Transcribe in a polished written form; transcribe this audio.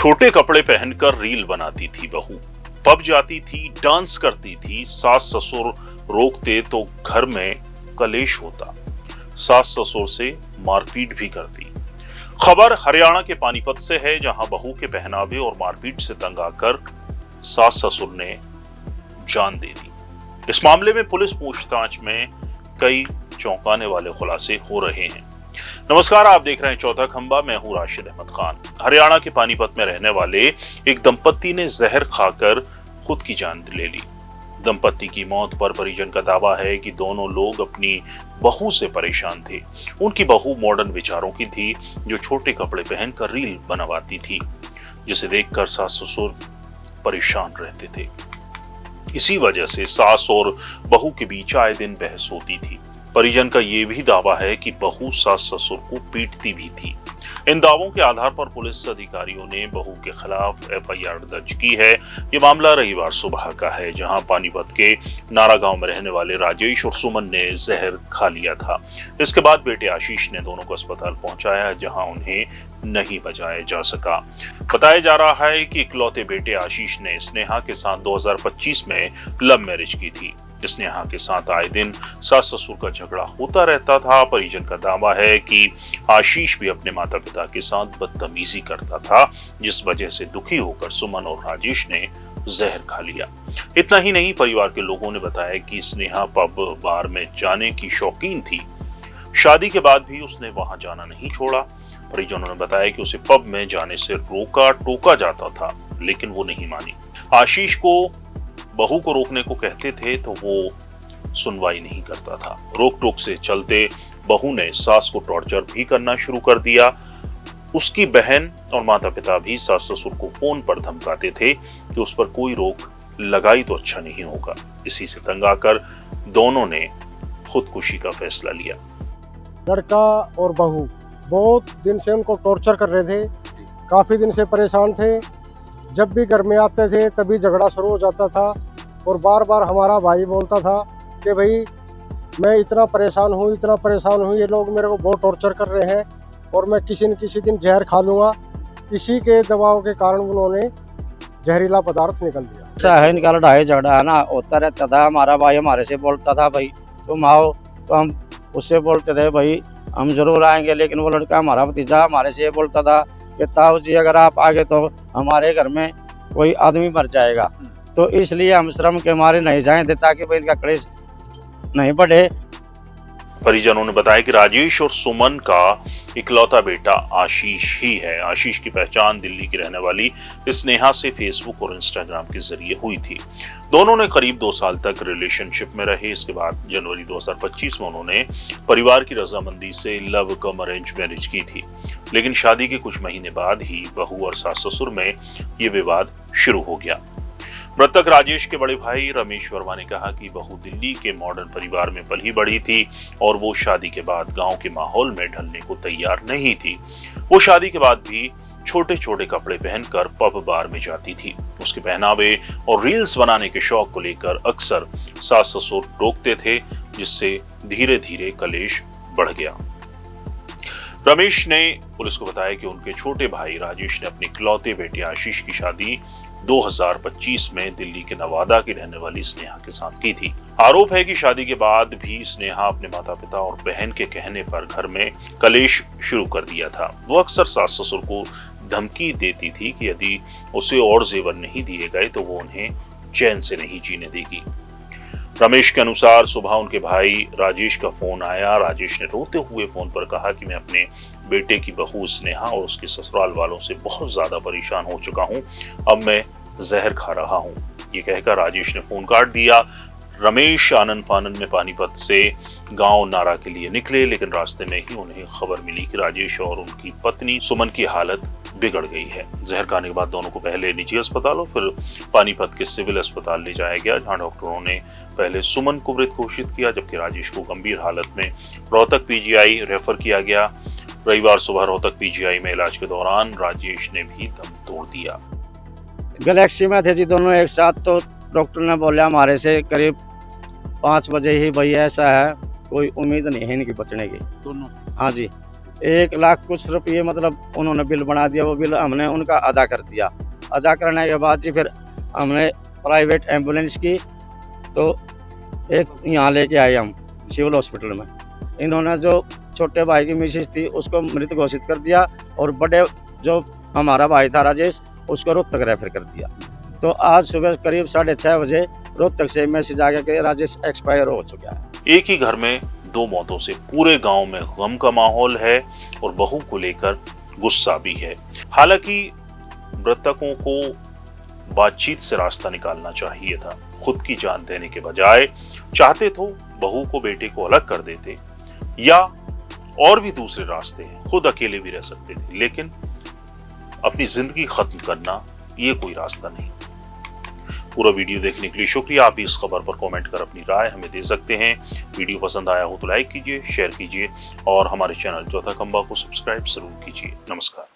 छोटे कपड़े पहनकर रील बनाती थी बहू, पब जाती थी, डांस करती थी। सास ससुर रोकते तो घर में कलेश होता, सास ससुर से मारपीट भी करती। खबर हरियाणा के पानीपत से है, जहां बहू के पहनावे और मारपीट से तंग आकर सास ससुर ने जान दे दी। इस मामले में पुलिस पूछताछ में कई चौंकाने वाले खुलासे हो रहे हैं। नमस्कार, आप देख रहे हैं चौथा खंबा। मैं हूं राशिद अहमद खान। हरियाणा के पानीपत में रहने वाले एक दंपत्ति ने जहर खाकर खुद की जान ले ली। दंपत्ति की मौत पर परिजन का दावा है कि दोनों लोग अपनी बहू से परेशान थे। उनकी बहू मॉडर्न विचारों की थी, जो छोटे कपड़े पहनकर रील बनवाती थी, जिसे देखकर सास ससुर परेशान रहते थे। इसी वजह से सास और बहू के बीच आए दिन बहस होती थी। परिजन का यह भी दावा है कि बहू सास ससुर को पीटती भी थी। इन दावों के आधार पर पुलिस अधिकारियों ने बहू के खिलाफ एफआईआर दर्ज की है। ये मामला रविवार सुबह का है, जहां पानीपत के नारा गांव में रहने वाले राजेश और सुमन ने जहर खा लिया था। इसके बाद बेटे आशीष ने दोनों को अस्पताल पहुंचाया, जहां उन्हें नहीं बचाया जा सका। बताया जा रहा है कि इकलौते बेटे आशीष ने स्नेहा के साथ 2025 में लव मैरिज की थी। स्नेहा के साथ आए दिन सास ससुर का झगड़ा होता रहता था। परिजन का दावा है कि आशीष भी अपने माता पिता के साथ बदतमीजी करता था, जिस वजह से दुखी होकर सुमन और राजेश ने जहर खा लिया। इतना ही नहीं, परिवार के लोगों ने बताया कि स्नेहा पब बार में जाने की शौकीन थी। शादी के बाद भी उसने वहां जाना नहीं छोड़ा। परिजनों ने बताया कि उसे पब में जाने से रोका टोका जाता था, लेकिन वो नहीं मानी। आशीष को बहू को रोकने को कहते थे तो वो सुनवाई नहीं करता था। रोक टोक से चलते बहू ने सास को टॉर्चर भी करना शुरू कर दिया। उसकी बहन और माता पिता भी सास ससुर को फोन पर धमकाते थे कि उस पर कोई रोक लगाई तो अच्छा नहीं होगा। इसी से तंग आकर दोनों ने खुदकुशी का फैसला लिया। लड़का और बहू बहुत दिन से उनको टॉर्चर कर रहे थे, काफ़ी दिन से परेशान थे। जब भी घर में आते थे तभी झगड़ा शुरू हो जाता था और बार बार हमारा भाई बोलता था कि भाई मैं इतना परेशान हूँ, ये लोग मेरे को बहुत टॉर्चर कर रहे हैं और मैं किसी न किसी दिन जहर खा लूँगा। इसी के दबाव के कारण उन्होंने जहरीला पदार्थ निकल दिया। ऐसा है, इनका लड़ाई झगड़ा है ना होता रहता था। हमारा भाई हमारे से बोलता था भाई तुम आओ, तो हम उससे बोलते थे भाई हम जरूर आएंगे, लेकिन वो लड़का हमारा भतीजा हमारे से बोलता था कि ताऊ जी अगर आप आगे तो हमारे घर में कोई आदमी मर जाएगा, तो इसलिए हम श्रम के मारे नहीं जाएंगे ताकि भाई इनका क्लेश नहीं बढ़े। परिजनों ने बताया कि राजेश और सुमन का इकलौता बेटा आशीष ही है। आशीष की पहचान दिल्ली की रहने वाली स्नेहा से फेसबुक और इंस्टाग्राम के जरिए हुई थी। दोनों ने करीब 2 साल तक रिलेशनशिप में रहे। इसके बाद जनवरी 2025 में उन्होंने परिवार की रजामंदी से लव कम अरेंज मैरिज की थी, लेकिन शादी के कुछ महीने बाद ही बहू और सास ससुर में ये विवाद शुरू हो गया। मृतक राजेश के बड़े भाई रमेश वर्मा ने कहा कि बहू दिल्ली के मॉडर्न परिवार में पली बढ़ी थी और वो शादी के बाद गांव के माहौल में ढलने को तैयार नहीं थी। वो शादी के बाद भी छोटे छोटे कपड़े पहनकर पब बार में जाती थी। उसके पहनावे और रील्स बनाने के शौक को लेकर अक्सर सास ससुर रोकते थे, जिससे धीरे धीरे कलेश बढ़ गया। रमेश ने पुलिस को बताया कि उनके छोटे भाई राजेश ने अपने इकलौते बेटे आशीष की शादी 2025 में दिल्ली के नवादा की रहने वाली स्नेहा के साथ की थी। आरोप है कि शादी के बाद भी स्नेहा अपने माता पिता और बहन के कहने पर घर में कलेश शुरू कर दिया था। वो अक्सर सास ससुर को धमकी देती थी कि यदि उसे और जेवर नहीं दिए गए तो वो उन्हें चैन से नहीं जीने देगी। रमेश के अनुसार सुबह उनके भाई राजेश का फोन आया। राजेश ने रोते हुए फोन पर कहा कि मैं अपने बेटे की बहू स्नेहा और उसके ससुराल वालों से बहुत ज्यादा परेशान हो चुका हूं, अब मैं जहर खा रहा हूं। ये कहकर राजेश ने फोन काट दिया। रमेश आनन फानन में पानीपत से गांव नारा के लिए निकले, लेकिन रास्ते में ही उन्हें खबर मिली कि राजेश और उनकी पत्नी सुमन की हालत बिगड़ गई है। जहर खाने के बाद दोनों को पहले निजी अस्पताल और फिर पानीपत के सिविल अस्पताल ले जाया गया, जहां डॉक्टरों ने पहले सुमन को मृत घोषित किया, जबकि राजेश को गंभीर हालत में रोहतक पीजीआई रेफर किया गया। रविवार सुबह रोहतक पीजीआई में इलाज के दौरान राजेश ने भी दम तोड़ दिया। गैलेक्सी में थे जी दोनों एक साथ, तो डॉक्टर ने बोला हमारे से करीब 5 बजे ही भाई ऐसा है, कोई उम्मीद नहीं है इनकी बचने की। दोनों? हाँ जी। 1 लाख कुछ रुपये मतलब उन्होंने बिल बना दिया। वो बिल हमने उनका अदा कर दिया। अदा करने के बाद जी फिर हमने प्राइवेट एम्बुलेंस की, तो एक यहाँ लेके आए हम सिविल हॉस्पिटल में। इन्होंने जो छोटे भाई की मिसेज थी उसको मृत घोषित कर दिया, और बड़े जो हमारा भाई था राजेश, उसको रोहतक रेफर कर दिया। तो आज सुबह करीब 6:30 बजे रोहतक से मैसेज आ गया कि राजेश एक्सपायर हो चुका है। एक ही घर में 2 मौतों से पूरे गांव में गम का माहौल है और बहू को लेकर गुस्सा भी है। हालांकि मृतकों को बातचीत से रास्ता निकालना चाहिए था। खुद की जान देने के बजाय चाहते तो बहू को बेटे को अलग कर देते, या और भी दूसरे रास्ते हैं, खुद अकेले भी रह सकते थे, लेकिन अपनी जिंदगी खत्म करना ये कोई रास्ता नहीं। पूरा वीडियो देखने के लिए शुक्रिया। आप इस खबर पर कमेंट कर अपनी राय हमें दे सकते हैं। वीडियो पसंद आया हो तो लाइक कीजिए, शेयर कीजिए और हमारे चैनल चौथा खंबा को सब्सक्राइब जरूर कीजिए। नमस्कार।